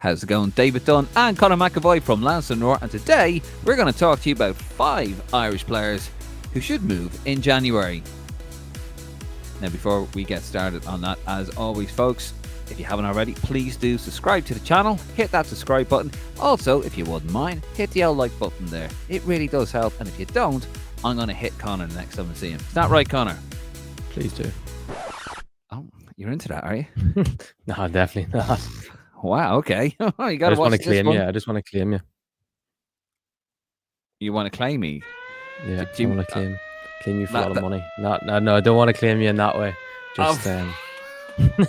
How's it going? David Dunn and Conor McAvoy from Lansdowne, and today we're going to talk to you about 5 Irish players who should move in January. Now, before we get started on that, as always, folks, if you haven't already, please do subscribe to the channel, hit that subscribe button. Also, if you wouldn't mind, hit the old like button there. It really does help, and if you don't, I'm going to hit Conor the next time I see him. Is that right, Conor? Please do. Oh, you're into that, are you? No, definitely not. Wow, okay. You I got to just want watch to claim this you. one. I just want to claim you. You want to claim me? Yeah, Do you- I want to claim you for a lot of that- money. No, I don't want to claim you in that way. Just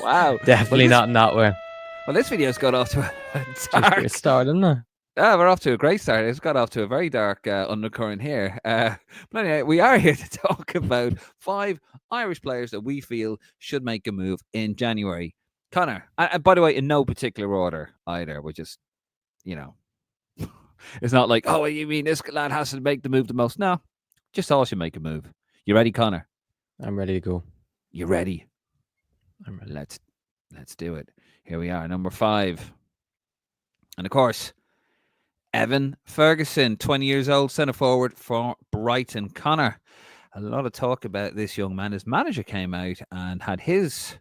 Wow. definitely not in that way. Well, this video's got off to a Just dark... great start, isn't it? we're off to a great start. It's got off to a very dark undercurrent here. But anyway, we are here to talk about 5 Irish players that we feel should make a move in January. Conor, and by the way, in no particular order either. We're just, it's not like, oh, you mean this lad has to make the move the most? No, just all should make a move. You ready, Conor? I'm ready to go. You ready? I'm ready. Let's do it. Here we are, number 5. And of course, Evan Ferguson, 20 years old, centre forward for Brighton. Conor, a lot of talk about this young man. His manager came out and had his...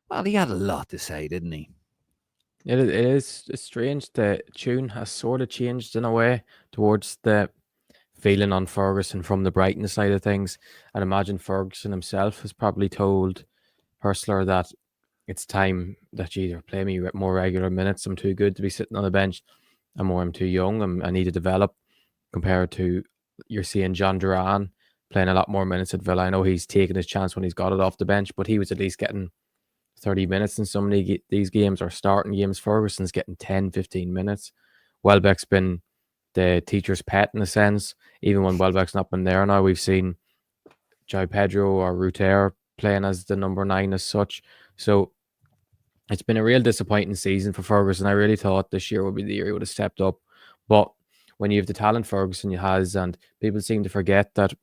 Well, he had a lot to say, didn't he? It's strange. The tune has sort of changed in a way towards the feeling on Ferguson from the Brighton side of things. And imagine Ferguson himself has probably told Hurstler that it's time that you either play me more regular minutes. I'm too good to be sitting on the bench. I'm too young. I need to develop, compared to you're seeing John Duran playing a lot more minutes at Villa. I know he's taken his chance when he's got it off the bench, but he was at least getting 30 minutes in some of these games, or starting games. Ferguson's getting 10, 15 minutes. Welbeck's been the teacher's pet in a sense. Even when Welbeck's not been there now, we've seen João Pedro or Ruter playing as the number 9 as such. So it's been a real disappointing season for Ferguson. I really thought this year would be the year he would have stepped up. But when you have the talent Ferguson has, and people seem to forget that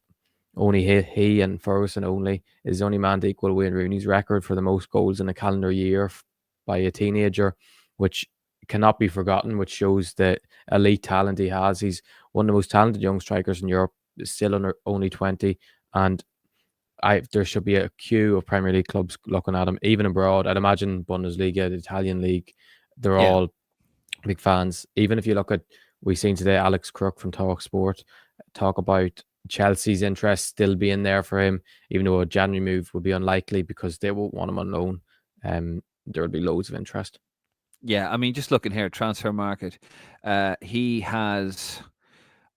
only he and Ferguson only is the only man to equal Wayne Rooney's record for the most goals in a calendar year by a teenager, which cannot be forgotten, which shows the elite talent he has. He's one of the most talented young strikers in Europe, still under only 20, and there should be a queue of Premier League clubs looking at him, even abroad. I'd imagine Bundesliga, the Italian league, they're all big fans. Even if you look at, we've seen today Alex Crook from Talk Sport talk about Chelsea's interest still being there for him, even though a January move would be unlikely because they won't want him on loan. There will be loads of interest. Yeah, I mean, just looking here, transfer market, he has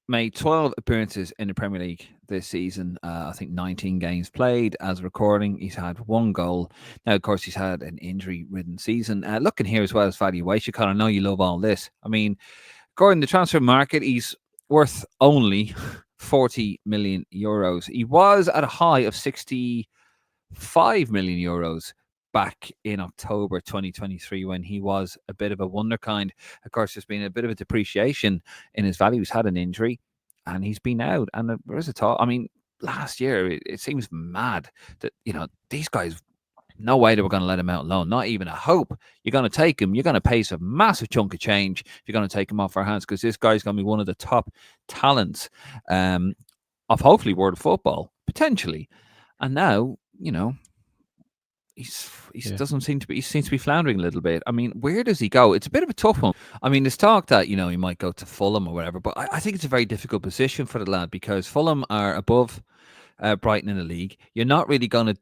made 12 appearances in the Premier League this season. I think 19 games played as a recording. He's had 1 goal. Now, of course, he's had an injury-ridden season. Looking here as well as valuation, Conor, I know you love all this. I mean, according to the transfer market, he's worth only 40 million euros. He was at a high of 65 million euros back in October 2023 when he was a bit of a wonderkind. Of course, there's been a bit of a depreciation in his value. He's had an injury and he's been out. And there is a talk. I mean, last year, it seems mad that, these guys, no way they were going to let him out alone. Not even a hope. You're going to take him. You're going to pay some massive chunk of change if you're going to take him off our hands, because this guy's going to be one of the top talents of hopefully world football, potentially. And now, he seems to be floundering a little bit. I mean, where does he go? It's a bit of a tough one. I mean, there's talk that, he might go to Fulham or whatever, but I think it's a very difficult position for the lad, because Fulham are above Brighton in the league. You're not really going to,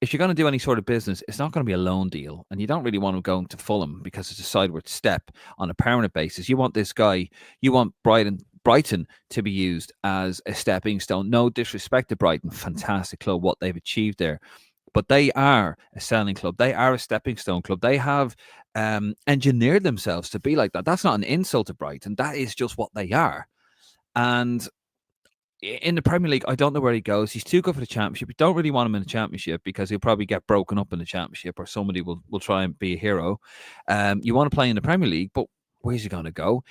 if you're going to do any sort of business, it's not going to be a loan deal, and you don't really want him going to Fulham because it's a sideward step on a permanent basis. You want this guy, you want Brighton to be used as a stepping stone. No disrespect to Brighton, fantastic club, what they've achieved there. But they are a selling club. They are a stepping stone club. They have engineered themselves to be like that. That's not an insult to Brighton. That is just what they are. And in the Premier League, I don't know where he goes. He's too good for the Championship. You don't really want him in the Championship because he'll probably get broken up in the Championship, or somebody will try and be a hero. You want to play in the Premier League, but where's he going to go?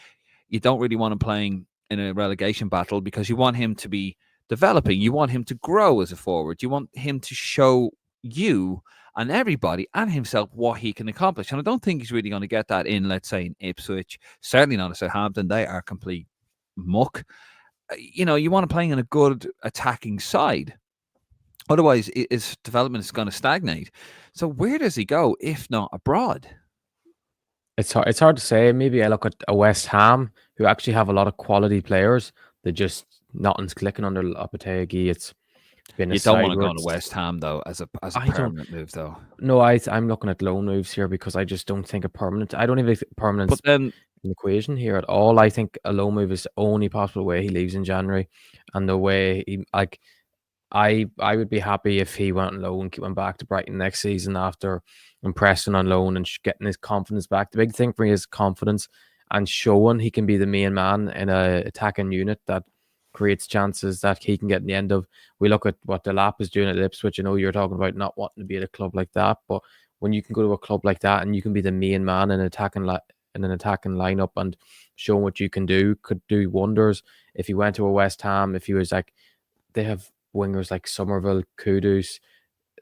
You don't really want him playing in a relegation battle because you want him to be developing. You want him to grow as a forward. You want him to show you and everybody and himself what he can accomplish. And I don't think he's really going to get that in, let's say, in Ipswich. Certainly not at Southampton. They are complete muck. You want to play in a good attacking side. Otherwise, his development is going to stagnate. So where does he go if not abroad? It's hard to say. Maybe I look at a West Ham who actually have a lot of quality players. They just nothing's clicking under Lopetegui. It's been a You don't want side to where go to it's West Ham though as a I don't permanent move though. no, I'm looking at loan moves here because I just don't think a permanent. I don't even think permanent's But then an equation here at all. I think a loan move is the only possible way he leaves in January, and the way he like I would be happy if he went on loan, went back to Brighton next season after impressing on loan and getting his confidence back. The big thing for me is confidence and showing he can be the main man in a attacking unit that creates chances that he can get in the end of. We look at what Delap is doing at Ipswich. You're talking about not wanting to be at a club like that, but when you can go to a club like that and you can be the main man in in an attacking lineup and showing what you can do, could do wonders. If he went to a West Ham, if he was like, they have wingers like Somerville, Kudus,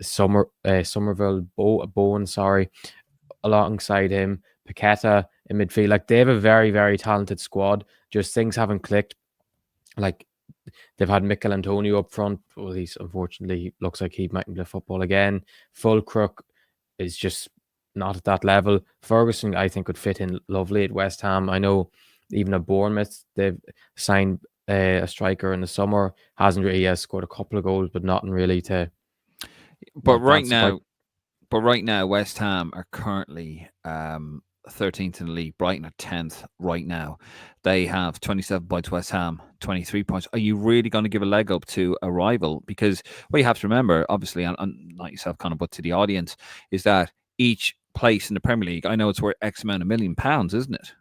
Somerville, Bowen, sorry, alongside him, Paqueta in midfield. Like they have a very, very talented squad. Just things haven't clicked. Like they've had Mikel Antonio up front. Well, he's unfortunately looks like he mightn't play football again. Fulcrook is just not at that level. Ferguson, I think, would fit in lovely at West Ham. I know even at Bournemouth, they've signed a striker in the summer. Hasn't really scored a couple of goals, but nothing really to but right advance quite. now West Ham are currently 13th in the league. Brighton are 10th right now. They have 27 points, West Ham 23 points. Are you really going to give a leg up to a rival? Because what you have to remember, obviously, and not yourself, kind of, but to the audience, is that each place in the Premier League, I know it's worth X amount of £1 million, isn't it,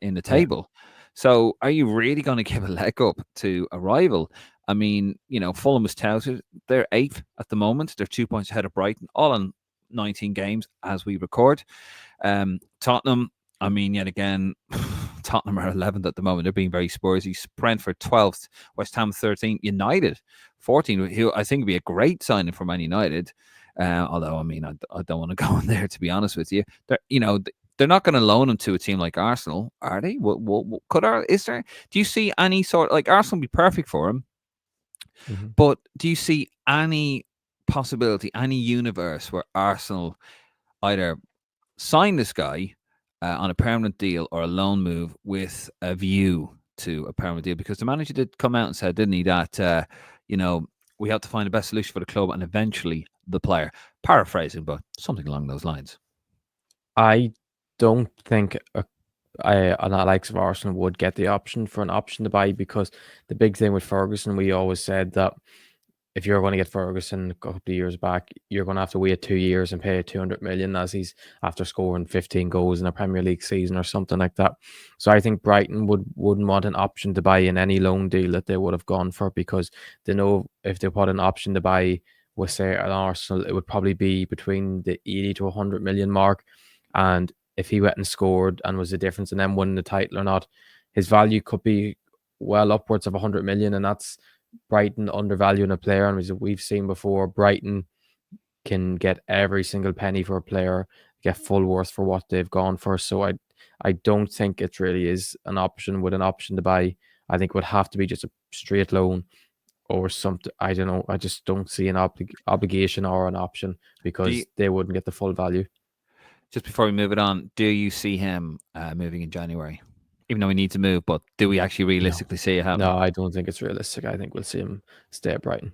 in the Yeah. table? So are you really going to give a leg up to a rival? I mean, Fulham was touted. They're 8th at the moment. They're 2 points ahead of Brighton, all on 19 games as we record. Tottenham, I mean, yet again, Tottenham are 11th at the moment. They're being very Spursy. Brentford 12th, West Ham 13th, United 14th, who I think would be a great signing for Man United. Although, I mean, I don't want to go in there, to be honest with you. They're not going to loan him to a team like Arsenal, are they? Is there? Do you see any sort, like, Arsenal would be perfect for him? Mm-hmm. But do you see any possibility, any universe where Arsenal either sign this guy on a permanent deal or a loan move with a view to a permanent deal? Because the manager did come out and said, didn't he, that we have to find the best solution for the club and eventually the player. Paraphrasing, but something along those lines. I don't think an likes of Arsenal would get the option for an option to buy, because the big thing with Ferguson, we always said that if you're going to get Ferguson a couple of years back, you're going to have to wait 2 years and pay 200 million as he's after scoring 15 goals in a Premier League season or something like that. So I think Brighton wouldn't want an option to buy in any loan deal that they would have gone for, because they know if they put an option to buy with, say, an Arsenal, it would probably be between the 80 to 100 million mark. And if he went and scored and was the difference in them winning the title or not, his value could be well upwards of 100 million, and that's Brighton undervaluing a player. And as we've seen before, Brighton can get every single penny for a player, get full worth for what they've gone for. So I don't think it really is an option with an option to buy. I think it would have to be just a straight loan or something. I don't know. I just don't see an obligation or an option, because they wouldn't get the full value. Just before we move it on, do you see him moving in January? Even though we need to move, but do we actually realistically see it happen? No, I don't think it's realistic. I think we'll see him stay at Brighton.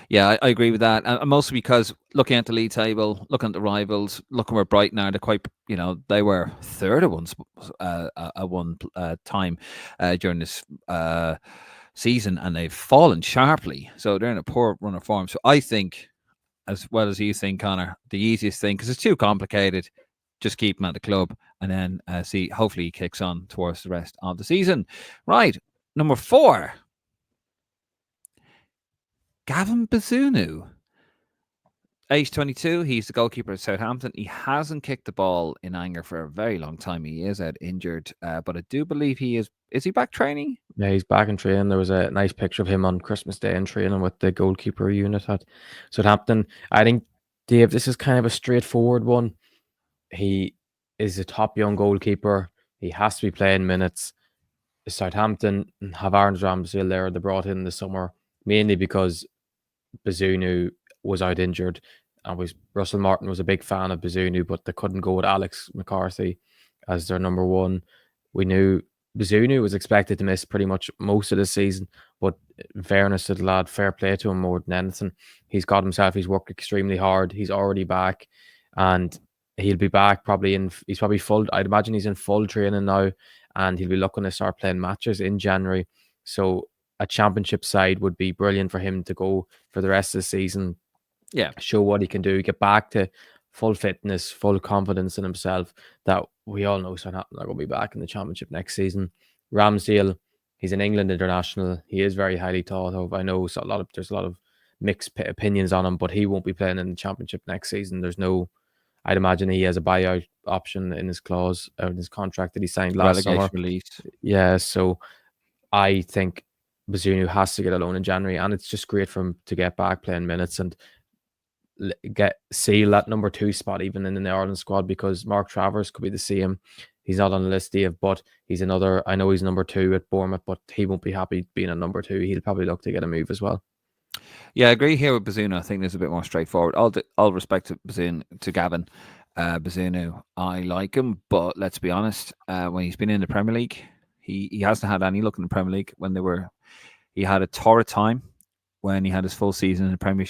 Yeah, I agree with that. And mostly because looking at the league table, looking at the rivals, looking where Brighton are, they're quite, they were third at one time during this season, and they've fallen sharply. So they're in a poor run of form. So I think, as well as you think, Conor, the easiest thing, because it's too complicated, just keep him at the club and then see, hopefully he kicks on towards the rest of the season. Right, number 4. Gavin Bazunu, age 22. He's the goalkeeper at Southampton. He hasn't kicked the ball in anger for a very long time. He is out injured, but I do believe he is. Is he back training? Yeah, he's back in training. There was a nice picture of him on Christmas Day in training with the goalkeeper unit at Southampton. I think Dave, this is kind of a straightforward one. He is a top young goalkeeper. He has to be playing minutes. Southampton have Aaron Ramsdale there. They brought in the summer mainly because Bazunu was out injured, and was Russell Martin was a big fan of Bazunu, but they couldn't go with Alex McCarthy as their number one. We knew Bazunu was expected to miss pretty much most of the season, but in fairness to the lad, fair play to him more than anything. He's got himself. He's worked extremely hard. He's already back, and he'll be back probably in. He's probably full. I'd imagine he's in full training now, and he'll be looking to start playing matches in January. So a championship side would be brilliant for him to go for the rest of the season. Yeah. Show what he can do, get back to full fitness, full confidence in himself. That we all know Southampton are going to be back in the championship next season. Ramsdale, he's an England international. He is very highly thought of. I know there's a lot of mixed opinions on him, but he won't be playing in the championship next season. I'd imagine he has a buyout option in his clause, in his contract that he signed last summer. Release. Yeah, so I think Bazunu has to get a loan in January, and it's just great for him to get back playing minutes and seal that number 2 spot even in the Ireland squad, because Mark Travers could be the same. He's not on the list, Dave, but he's another. I know he's number 2 at Bournemouth, but he won't be happy being a number 2. He'll probably look to get a move as well. Yeah, I agree here with Bazunu. I think there's a bit more straightforward. All respect to Gavin Bazunu. I like him, but let's be honest. When he's been in the Premier League, he hasn't had any look in the Premier League. He had a torrid time when he had his full season in the Premier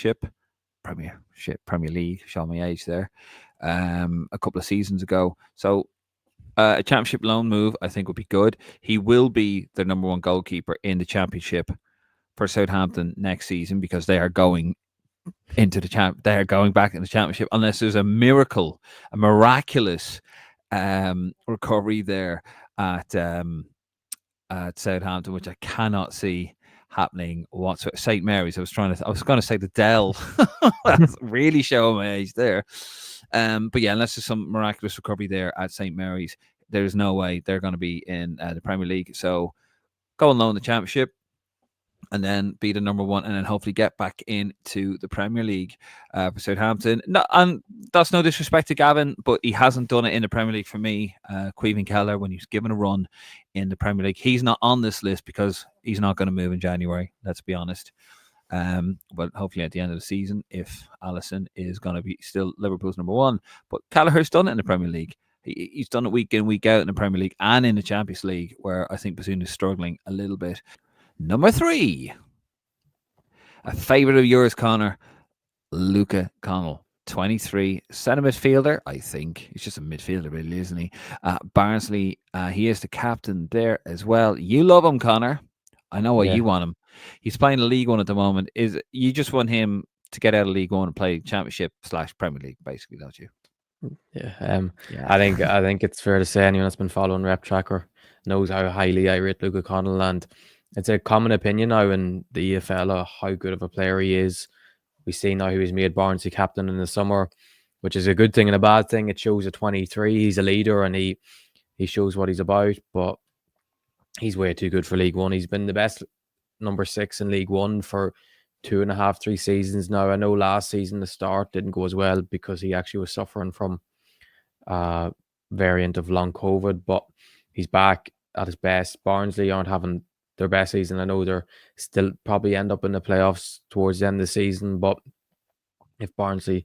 League. Show my age there. A couple of seasons ago. So a championship loan move, I think, would be good. He will be the number 1 goalkeeper in the championship for Southampton next season, because they are going into they are going back in the championship unless there's a miraculous recovery there at Southampton, which I cannot see happening whatsoever. St. Mary's. I was going to say the Dell. That's really showing my age there. But yeah, unless there's some miraculous recovery there at St. Mary's, there's no way they're going to be in the Premier League. So go and loan the championship, and then be the number 1, and then hopefully get back into the Premier League for Southampton. No, and that's no disrespect to Gavin, but he hasn't done it in the Premier League for me. Queven Keller, when he's given a run in the Premier League, he's not on this list because he's not going to move in January, let's be honest. But hopefully at the end of the season, if Alisson is going to be still Liverpool's number 1. But Kelleher's done it in the Premier League. He's done it week in, week out in the Premier League and in the Champions League, where I think Bazunu is struggling a little bit. Number 3, a favourite of yours, Conor, Luca Connell, 23, centre midfielder. I think he's just a midfielder, really, isn't he? Barnsley, he is the captain there as well. You love him, Conor. I know why you want him. He's playing the League One at the moment. You just want him to get out of League One and play Championship / Premier League, basically, don't you? Yeah. I think it's fair to say anyone that's been following Rep Tracker knows how highly I rate Luca Connell, and it's a common opinion now in the EFL how good of a player he is. We see now he was made Barnsley captain in the summer, which is a good thing and a bad thing. It shows at 23 he's a leader and he shows what he's about, but he's way too good for League One. He's been the best number 6 in League One for 2.5, 3 seasons now. I know last season the start didn't go as well because he actually was suffering from a variant of long COVID, but he's back at his best. Barnsley aren't having their best season. I know they're still probably end up in the playoffs towards the end of the season, but if Barnsley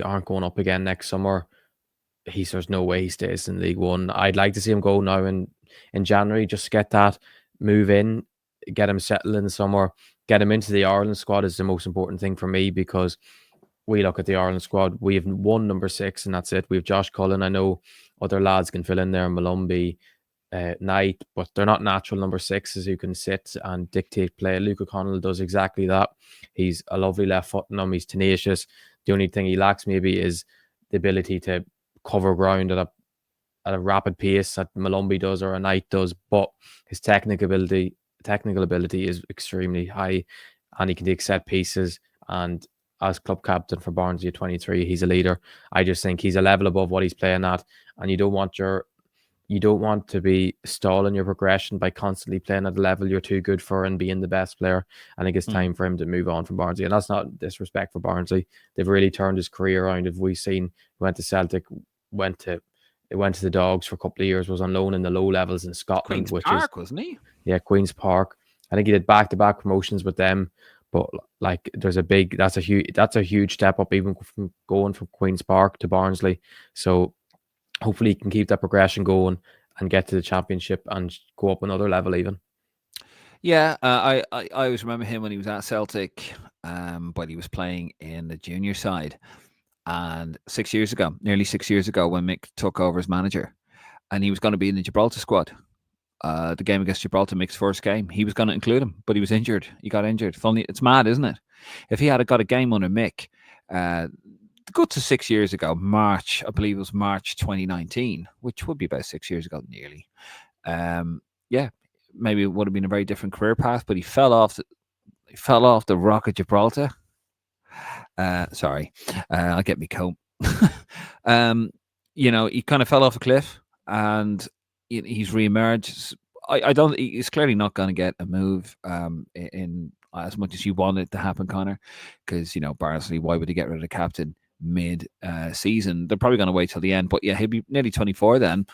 aren't going up again next summer, there's no way he stays in League One. I'd like to see him go now in January, just get that move in, get him settled in the summer, get him into the Ireland squad is the most important thing for me, because we look at the Ireland squad, we have one number 6 and that's it. We have Josh Cullen. I know other lads can fill in there, Malumbi, Knight, but they're not natural number 6s who can sit and dictate play. Luca Connell does exactly that. He's a lovely left foot in him. He's tenacious. The only thing he lacks maybe is the ability to cover ground at a rapid pace that Malumbi does or a Knight does, but his technical ability is extremely high, and he can take set pieces. And as club captain for Barnsley at 23, he's a leader. I just think he's a level above what he's playing at, and you don't want your you don't want to be stalling your progression by constantly playing at a level you're too good for and being the best player. I think it's Mm. time for him to move on from Barnsley. And that's not disrespect for Barnsley. They've really turned his career around. If we've seen, he went to Celtic, went to went to the Dogs for a couple of years, was on loan in the low levels in Scotland, Queen's which is Park, wasn't he? yeah, Queen's Park. I think he did back to back promotions with them. But like, that's a huge step up, even from going from Queen's Park to Barnsley. So hopefully he can keep that progression going and get to the championship and go up another level even. Yeah, I always remember him when he was at Celtic, but he was playing in the junior side. And 6 years ago, nearly 6 years ago, when Mick took over as manager, and he was going to be in the Gibraltar squad. The game against Gibraltar, Mick's first game, he was going to include him, but he was injured. He got injured. Funny, it's mad, isn't it? If he had got a game under Mick, go to 6 years ago, March, I believe it was March 2019, which would be about 6 years ago, nearly. Yeah, maybe it would have been a very different career path, but he fell off. He fell off the Rock of Gibraltar. Sorry, I'll get me coat. He kind of fell off a cliff, and he's reemerged. I don't. He's clearly not going to get a move in as much as you want it to happen, Connor, because Barnsley. Why would he get rid of the captain mid season? They're probably going to wait till the end. But yeah, he'll be nearly 24 then,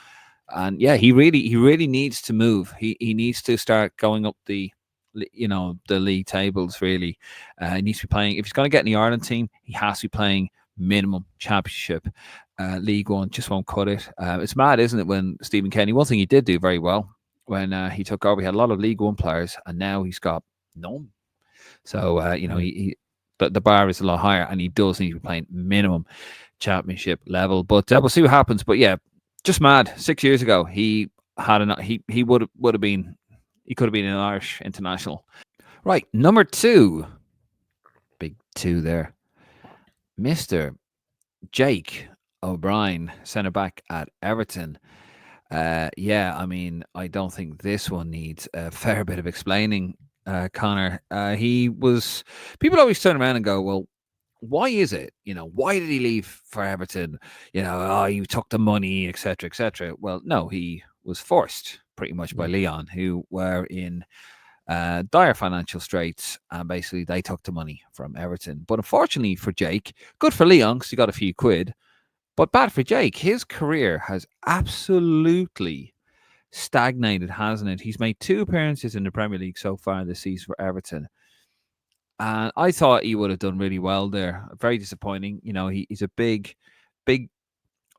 and yeah, he really needs to move. He needs to start going up the league tables. Really, he needs to be playing. If he's going to get in the Ireland team, he has to be playing minimum championship. League One just won't cut it. It's mad, isn't it? When Stephen Kenny, one thing he did do very well when he took over, he had a lot of League One players, and now he's got none. So but the bar is a lot higher, and he does need to be playing minimum championship level. But we'll see what happens. But yeah, just mad. 6 years ago, he had he would have been, he could have been an Irish international. Right, number 2, big 2 there, Mister Jake O'Brien, centre back at Everton. Yeah, I mean, I don't think this one needs a fair bit of explaining, Connor. He was. People always turn around and go, "Well, why is it? Why did he leave for Everton? Oh, you took the money, etc., etc." Well, no, he was forced pretty much by Leon, who were in dire financial straits, and basically they took the money from Everton. But unfortunately for Jake, good for Leon because he got a few quid. But bad for Jake. His career has absolutely stagnated, hasn't it? He's made 2 appearances in the Premier League so far this season for Everton. And I thought he would have done really well there. Very disappointing. He's a big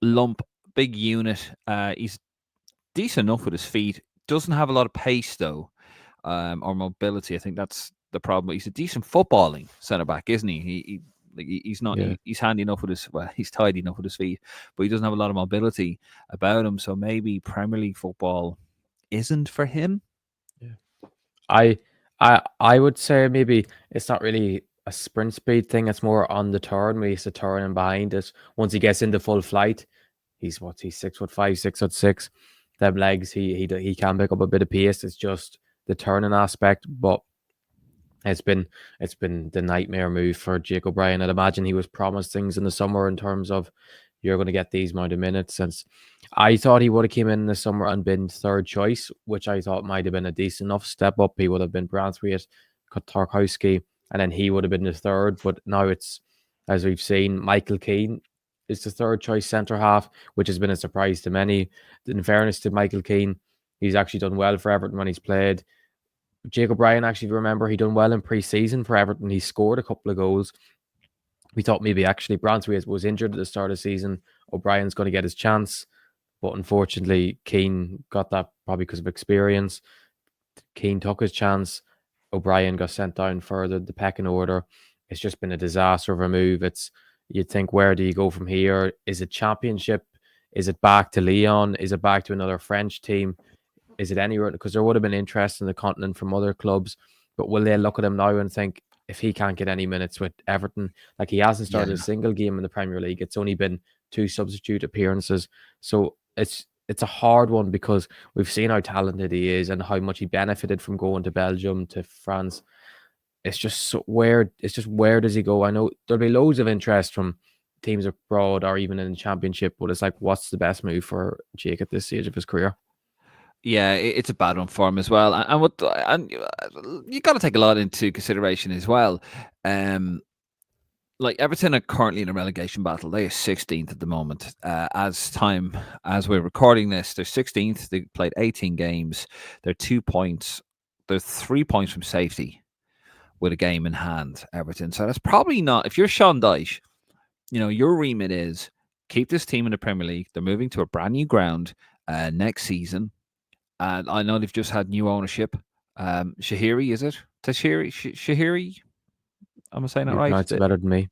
lump, big unit. He's decent enough with his feet. Doesn't have a lot of pace, though, or mobility. I think that's the problem. He's a decent footballing centre back, isn't he? He's not. Yeah. He's handy enough with his. Well, he's tidy enough with his feet, but he doesn't have a lot of mobility about him. So maybe Premier League football isn't for him. Yeah. I would say maybe it's not really a sprint speed thing. It's more on the turn. We used to turn and behind it. Once he gets into full flight, he's 6'5", 6'6". Them legs, he can pick up a bit of pace. It's just the turning aspect, but it's been the nightmare move for Jake O'Brien. I'd imagine he was promised things in the summer in terms of you're going to get these amount of minutes. Since I thought he would have came in the summer and been third choice, which I thought might have been a decent enough step up. He would have been Braithwaite, Tarkowski, and then he would have been the third. But now it's, as we've seen, Michael Keane is the third choice centre half, which has been a surprise to many. In fairness to Michael Keane, he's actually done well for Everton when he's played. Jake O'Brien, actually, remember, he done well in pre-season for Everton. He scored a couple of goals. We thought maybe actually Braithwaite was injured at the start of the season. O'Brien's going to get his chance. But unfortunately, Keane got that probably because of experience. Keane took his chance. O'Brien got sent down further the pecking order. It's just been a disaster of a move. You'd think, where do you go from here? Is it championship? Is it back to Lyon? Is it back to another French team? Is it anywhere? Because there would have been interest in the continent from other clubs, but will they look at him now and think, if he can't get any minutes with Everton, like he hasn't started a single game in the Premier League, it's only been 2 substitute appearances. So it's a hard one because we've seen how talented he is and how much he benefited from going to Belgium, to France. It's just where does he go? I know there'll be loads of interest from teams abroad or even in the championship. But it's like, what's the best move for Jake at this stage of his career? Yeah, it's a bad one for him as well, and you got to take a lot into consideration as well. Um, like Everton are currently in a relegation battle. They are 16th at the moment. As we're recording this, they're 16th. They played 18 games. They're 2 points. They're 3 points from safety with a game in hand. Everton. So that's probably not. If you're Sean Dyche, your remit is keep this team in the Premier League. They're moving to a brand new ground next season, and I know they've just had new ownership. Shahiri, is it? Tashiri Shahiri? Am I saying that You right? pronounce it better than me.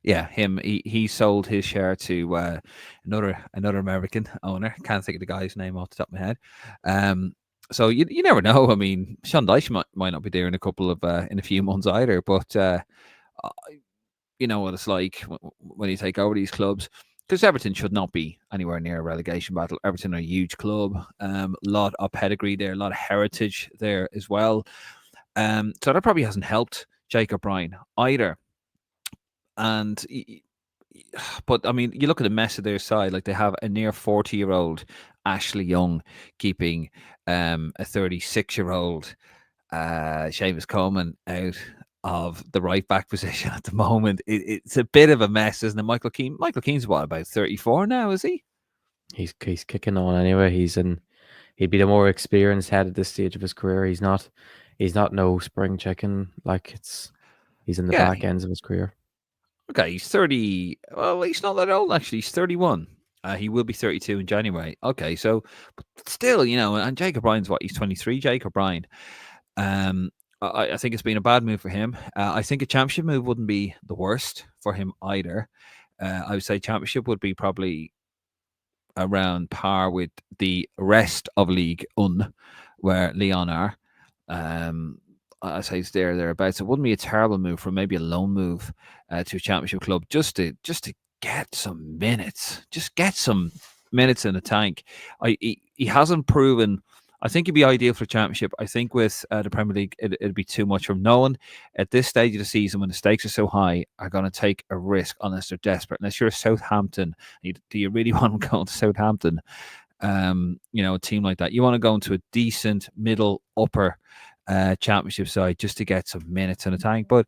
Yeah, him. He sold his share to another American owner. Can't think of the guy's name off the top of my head. So you never know. I mean, Sean Dyche might not be there in a few months either. But uh, you know what it's like when you take over these clubs. Because Everton should not be anywhere near a relegation battle. Everton are a huge club. A lot of pedigree there, a lot of heritage there as well. So that probably hasn't helped Jake O'Brien either. And but I mean, you look at the mess of their side. Like they have a near 40-year-old Ashley Young keeping a 36-year-old Seamus Coleman out of the right back position at the moment. It's a bit of a mess, isn't it? Michael Keane. Michael Keane's what, about 34 now? Is he? He's kicking on anyway. He'd be the more experienced head at this stage of his career. He's not no spring chicken. Like he's in the Yeah. back ends of his career. Okay, he's 30. Well, he's not that old actually. He's 31. He will be 32 in January. Okay, so but still, and Jake O'Brien's what? He's 23. Jake O'Brien. Um, I think it's been a bad move for him. I think a championship move wouldn't be the worst for him either. I would say championship would be probably around par with the rest of League One, where Leon are. I say it's thereabouts. It wouldn't be a terrible move for maybe a loan move to a championship club just to get some minutes, just get some minutes in the tank. He hasn't proven. I think he'd be ideal for championship. I think with the Premier League, it'd be too much from no one at this stage of the season when the stakes are so high are going to take a risk unless they're desperate. Unless you're Southampton, do you really want to go to Southampton? A team like that, you want to go into a decent middle upper championship side just to get some minutes in the tank. But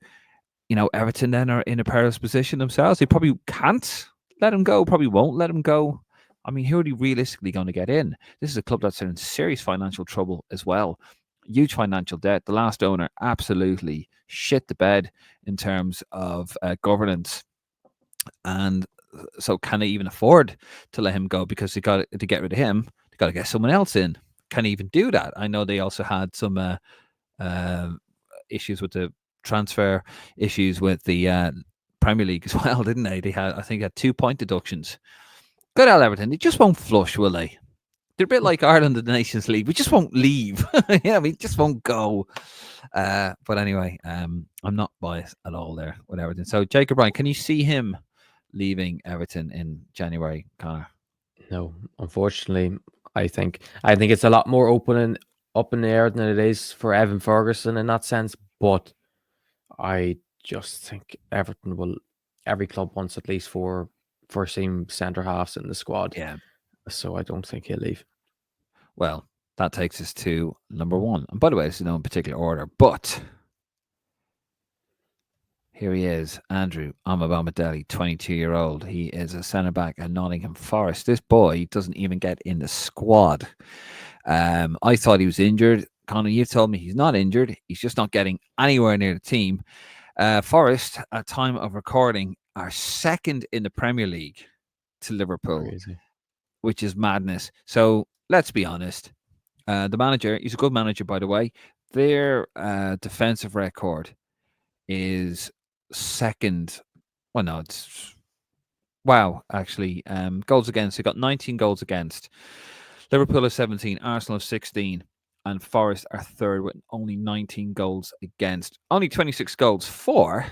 Everton then are in a perilous position themselves. They probably can't let him go. Probably won't let him go. I mean, who are they realistically going to get in? This is a club that's in serious financial trouble as well. Huge financial debt. The last owner absolutely shit the bed in terms of governance. And so can they even afford to let him go? Because they got to get rid of him. They got to get someone else in. Can he even do that? I know they also had some issues with the transfer issues with the Premier League as well, didn't they? I think, had 2-point deductions. Good old Everton. They just won't flush, will they? They're a bit like Ireland in the Nations League. We just won't leave. We just won't go. But anyway, I'm not biased at all there with Everton. So, Jacob Ryan, can you see him leaving Everton in January, Conor? No, unfortunately, I think it's a lot more open and up in the air than it is for Evan Ferguson in that sense. But I just think every club wants at least four first team centre halves in the squad. Yeah. So I don't think he'll leave. Well, that takes us to number one. And by the way, this is no particular order, but here he is, Andrew Amadill, 22-year-old. He is a centre back at Nottingham Forest. This boy doesn't even get in the squad. I thought he was injured. Conor, you told me he's not injured. He's just not getting anywhere near the team. Forest, at time of recording, are second in the Premier League to Liverpool, Crazy. which is madness. So let's be honest. The manager, he's a good manager, by the way. Their defensive record is second. Well, no, it's wow. Actually, goals against. They got 19 goals against. Liverpool have 17. Arsenal have 16. And Forest are third with only 19 goals against. Only 26 goals for,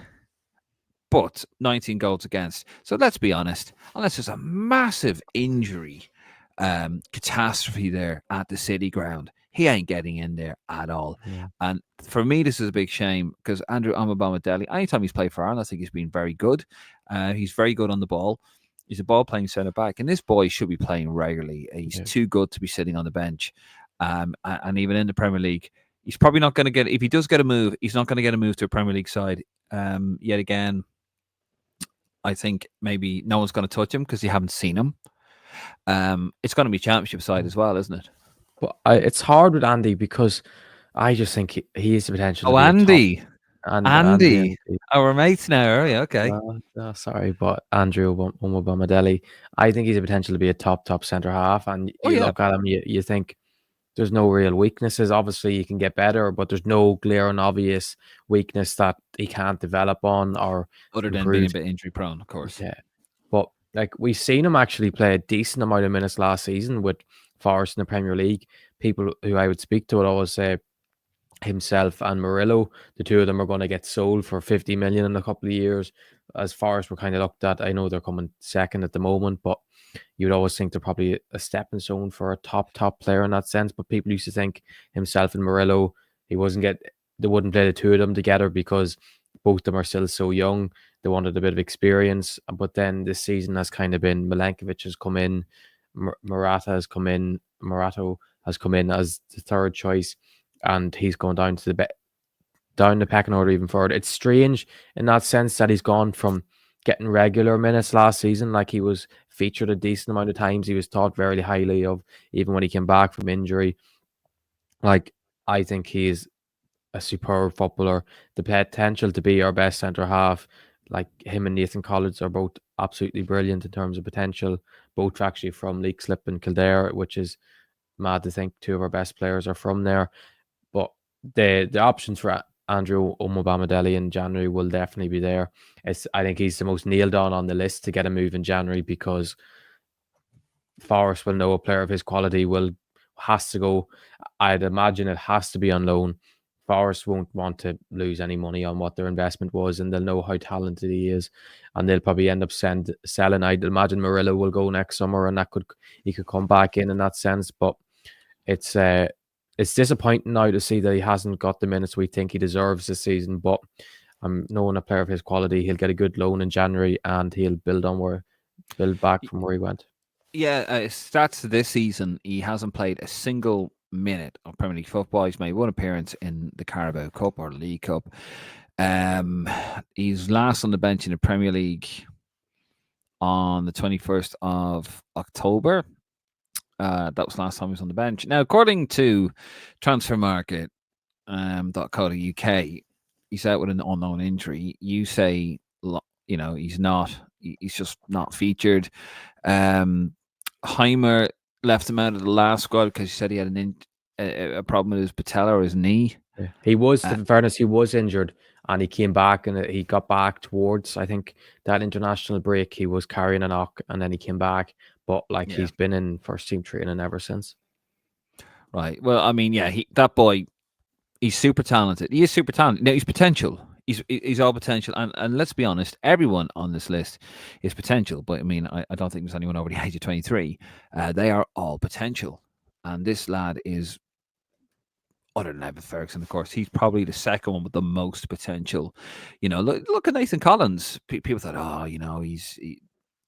but 19 goals against. So let's be honest. Unless there's a massive injury catastrophe there at the City Ground, he ain't getting in there at all. No. And for me, this is a big shame because Andrew Amabama, anytime he's played for Ireland, I think he's been very good. He's very good on the ball. He's a ball playing centre back, and this boy should be playing regularly. He's Yeah. too good to be sitting on the bench. And even in the Premier League, he's probably not going to get. If he does get a move, he's not going to get a move to a Premier League side. Yet again, I think maybe no one's going to touch him because you haven't seen him. It's going to be Championship side as well, isn't it? But it's hard with Andy because I just think he has the potential to Oh, be a top. Andy, Andy. our mates now. Are you okay? No, sorry, but Andrew Umabamadeli, I think he's a potential to be a top centre half. And Oh you yeah, look at him, you think there's no real weaknesses. Obviously, he can get better, but there's no glaring obvious weakness that he can't develop on or other than being improve. a bit injury prone, of course. Yeah, but like we've seen him actually play a decent amount of minutes last season with Forest in the Premier League. People who I would speak to would always say himself and Murillo, the two of them are going to get sold for 50 million in a couple of years. As far as we're kind of looked at, I know they're coming second at the moment, but you'd always think they're probably a stepping stone for a top player in that sense. But people used to think himself and Murillo, they wouldn't play the two of them together because both of them are still so young. They wanted a bit of experience, but then this season has kind of been Milenkovic has come in, Marato has come in as the third choice, and he's going down to down the pecking order even further. It's strange in that sense that he's gone from getting regular minutes last season, like he was featured a decent amount of times. He was thought very highly of even when he came back from injury. Like I think he's a superb footballer. The potential to be our best centre half, like him and Nathan Collins are both absolutely brilliant in terms of potential. Both actually from Leixlip and Kildare, which is mad to think two of our best players are from there. But the options for Andrew Umabamadeli in January will definitely be there. I think he's the most nailed on the list to get a move in January because Forest will know a player of his quality has to go. I'd imagine it has to be on loan. Forest won't want to lose any money on what their investment was, and they'll know how talented he is, and they'll probably end up selling. I'd imagine Murillo will go next summer, and he could come back in that sense. But it's disappointing now to see that he hasn't got the minutes we think he deserves this season. But knowing a player of his quality, he'll get a good loan in January, and he'll build back from where he went. Yeah, stats this season, he hasn't played a single minute of Premier League football. He's made one appearance in the Carabao Cup or League Cup. He's last on the bench in the Premier League on the 21st of October. That was last time he was on the bench. Now, according to transfermarket.co.uk, he's out with an unknown injury. You say, he's just not featured. Heimer left him out of the last squad because he said he had a problem with his patella or his knee. Yeah. He was, in fairness, he was injured and he came back and he got back towards, I think, that international break. He was carrying a knock and then he came back. But he's been in first team training ever since. Right. Well, I mean, yeah, that boy, he's super talented. He is super talented. Now, he's potential. He's all potential. And let's be honest, everyone on this list is potential. But I mean, I don't think there's anyone over the age of 23. They are all potential. And this lad is, other than Evan Ferguson, of course, he's probably the second one with the most potential. Look at Nathan Collins. People thought,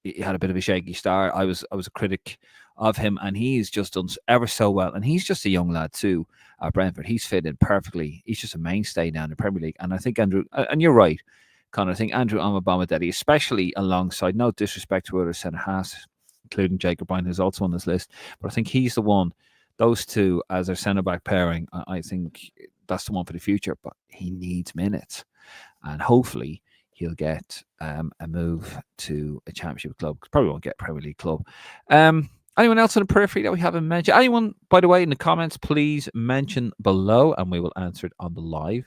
he had a bit of a shaky start. I was a critic of him, and he's just done ever so well. And he's just a young lad too at Brentford. He's fit in perfectly. He's just a mainstay now in the Premier League. And I think Andrew, and you're right, Conor, I think Andrew Amabama, especially alongside, no disrespect to other centre halves, including Jacob Bryan, who's also on this list, but I think he's the one. Those two as their centre back pairing, I think that's the one for the future. But he needs minutes, and hopefully he'll get a move to a championship club. Probably won't get a Premier League club. Anyone else on the periphery that we haven't mentioned? Anyone, by the way, in the comments, please mention below, and we will answer it on the live,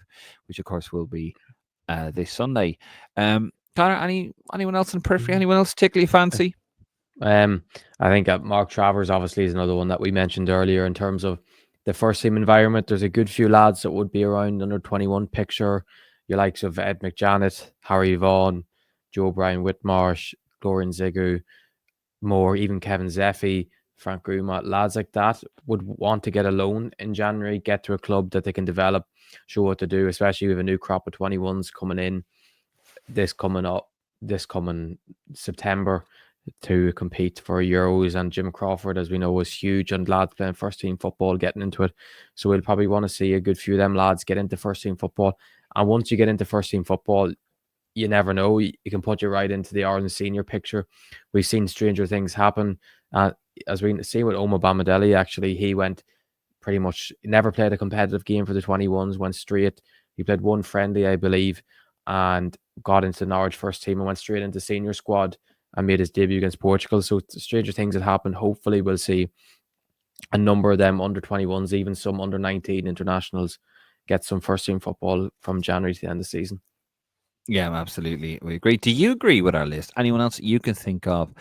which of course will be this Sunday. Conor, anyone else in the periphery? Anyone else particularly fancy? I think Mark Travers obviously is another one that we mentioned earlier in terms of the first team environment. There's a good few lads that would be around under 21 picture. Your likes of Ed McJanet, Harry Vaughan, Joe Bryan Whitmarsh, Dorian Zigu, more even Kevin Zeffy, Frank Gruma, lads like that would want to get a loan in January, get to a club that they can develop, show what to do, especially with a new crop of 21s coming in this coming September to compete for Euros. And Jim Crawford, as we know, was huge and lads playing first team football, getting into it. So we'll probably want to see a good few of them lads get into first team football. And once you get into first team football, you never know. You can put you right into the Ireland senior picture. We've seen stranger things happen. As we see with Amadill, actually, he went pretty much never played a competitive game for the 21s, went straight. He played one friendly, I believe, and got into the Norwich first team and went straight into senior squad and made his debut against Portugal. So stranger things have happened. Hopefully we'll see a number of them under 21s, even some under 19 internationals, get some first team football from January to the end of the season. Yeah, absolutely. We agree. Do you agree with our list? Anyone else you can think of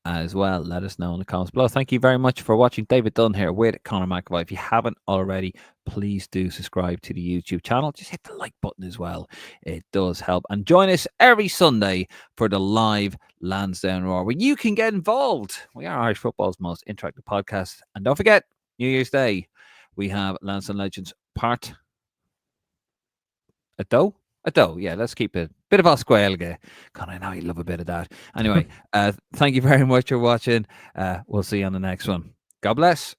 as well? Let us know in the comments below. Thank you very much for watching. David Dunn here with Conor McAvoy. If you haven't already, please do subscribe to the YouTube channel. Just hit the like button as well. It does help. And join us every Sunday for the live Lansdowne Roar, where you can get involved. We are Irish football's most interactive podcast. And don't forget, New Year's Day, we have Lansdowne Legends Part a dough. Yeah, let's keep it. Bit of Osquelga. God, I know you love a bit of that. Anyway, thank you very much for watching. We'll see you on the next one. God bless.